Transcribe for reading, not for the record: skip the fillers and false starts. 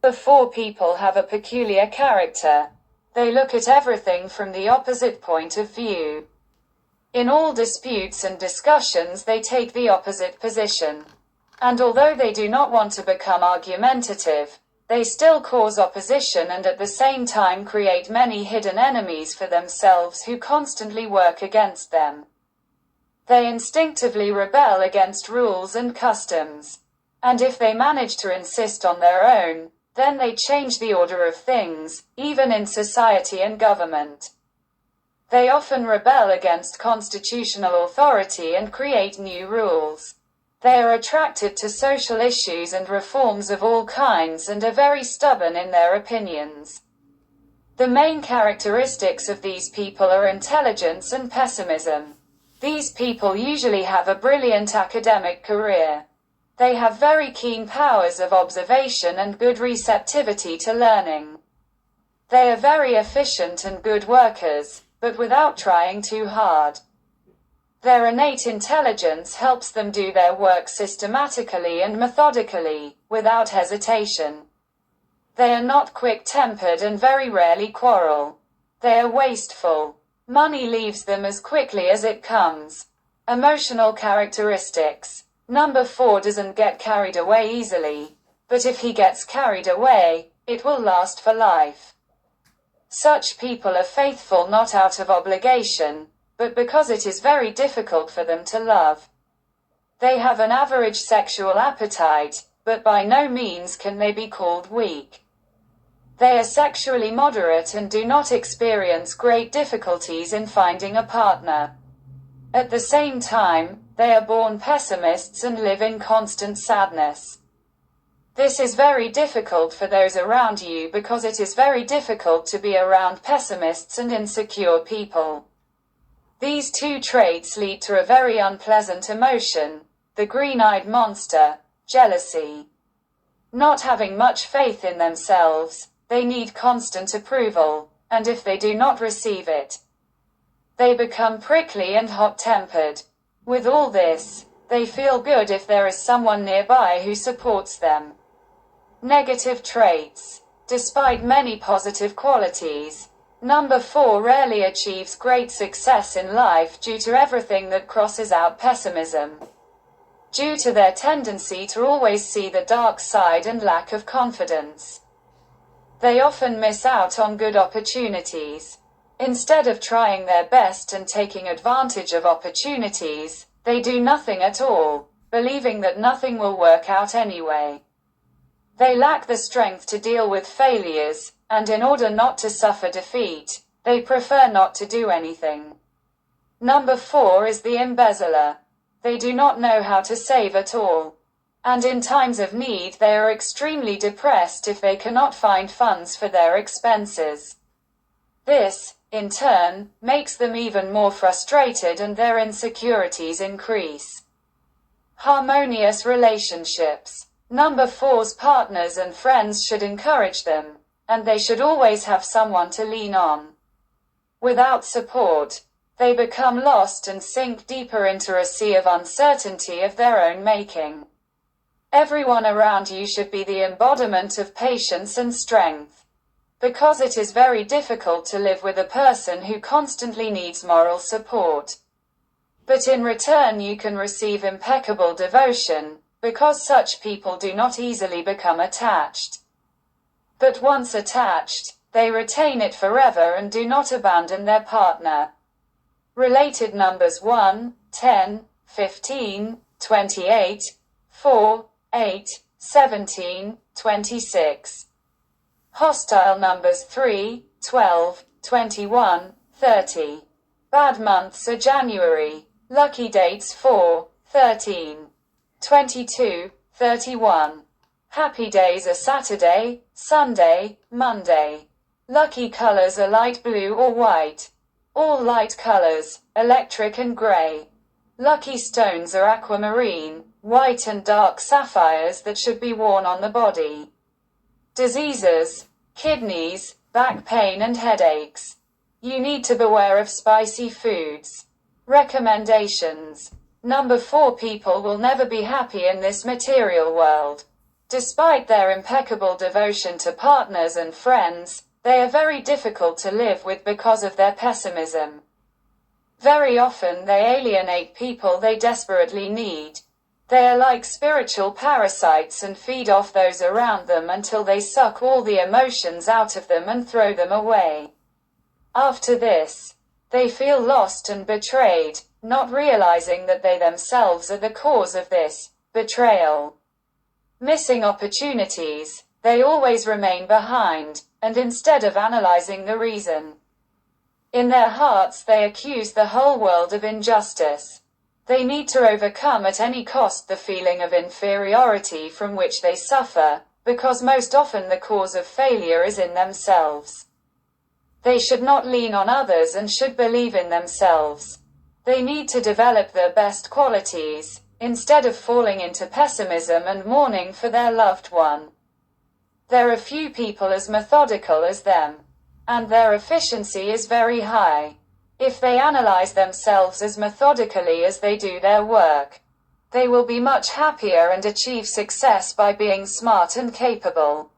The 4 people have a peculiar character. They look at everything from the opposite point of view. In all disputes and discussions they take the opposite position. And although they do not want to become argumentative, they still cause opposition and at the same time create many hidden enemies for themselves who constantly work against them. They instinctively rebel against rules and customs. And if they manage to insist on their own, then they change the order of things, even in society and government. They often rebel against constitutional authority and create new rules. They are attracted to social issues and reforms of all kinds and are very stubborn in their opinions. The main characteristics of these people are intelligence and pessimism. These people usually have a brilliant academic career. They have very keen powers of observation and good receptivity to learning. They are very efficient and good workers, but without trying too hard. Their innate intelligence helps them do their work systematically and methodically, without hesitation. They are not quick-tempered and very rarely quarrel. They are wasteful. Money leaves them as quickly as it comes. Emotional characteristics. Number 4 doesn't get carried away easily, but if he gets carried away, it will last for life. Such people are faithful not out of obligation, but because it is very difficult for them to love. They have an average sexual appetite, but by no means can they be called weak. They are sexually moderate and do not experience great difficulties in finding a partner. At the same time, they are born pessimists and live in constant sadness. This is very difficult for those around you because it is very difficult to be around pessimists and insecure people. These 2 traits lead to a very unpleasant emotion, the green-eyed monster, jealousy. Not having much faith in themselves, they need constant approval, and if they do not receive it, they become prickly and hot-tempered. With all this, they feel good if there is someone nearby who supports them. Negative traits. Despite many positive qualities, Number 4 rarely achieves great success in life due to everything that crosses out pessimism. Due to their tendency to always see the dark side and lack of confidence, they often miss out on good opportunities. Instead of trying their best and taking advantage of opportunities, they do nothing at all, believing that nothing will work out anyway. They lack the strength to deal with failures, and in order not to suffer defeat, they prefer not to do anything. Number 4 is the embezzler. They do not know how to save at all. And in times of need they are extremely depressed if they cannot find funds for their expenses. This, in turn, makes them even more frustrated and their insecurities increase. Harmonious relationships. Number 4's partners and friends should encourage them, and they should always have someone to lean on. Without support, they become lost and sink deeper into a sea of uncertainty of their own making. Everyone around you should be the embodiment of patience and strength, because it is very difficult to live with a person who constantly needs moral support. But in return you can receive impeccable devotion, because such people do not easily become attached. But once attached, they retain it forever and do not abandon their partner. Related numbers 1, 10, 15, 28, 4, 8, 17, 26. Hostile numbers 3, 12, 21, 30. Bad months are January. Lucky dates 4, 13, 22, 31. Happy days are Saturday, Sunday, Monday. Lucky colors are light blue or white. All light colors, electric and gray. Lucky stones are aquamarine, white and dark sapphires that should be worn on the body. Diseases, kidneys, back pain and headaches. You need to beware of spicy foods. Recommendations. Number 4 people will never be happy in this material world. Despite their impeccable devotion to partners and friends, they are very difficult to live with because of their pessimism. Very often they alienate people they desperately need. They are like spiritual parasites and feed off those around them until they suck all the emotions out of them and throw them away. After this, they feel lost and betrayed, not realizing that they themselves are the cause of this betrayal. Missing opportunities, they always remain behind, and instead of analyzing the reason, in their hearts they accuse the whole world of injustice. They need to overcome at any cost the feeling of inferiority from which they suffer, because most often the cause of failure is in themselves. They should not lean on others and should believe in themselves. They need to develop their best qualities, instead of falling into pessimism and mourning for their loved one. There are few people as methodical as them, and their efficiency is very high. If they analyze themselves as methodically as they do their work, they will be much happier and achieve success by being smart and capable.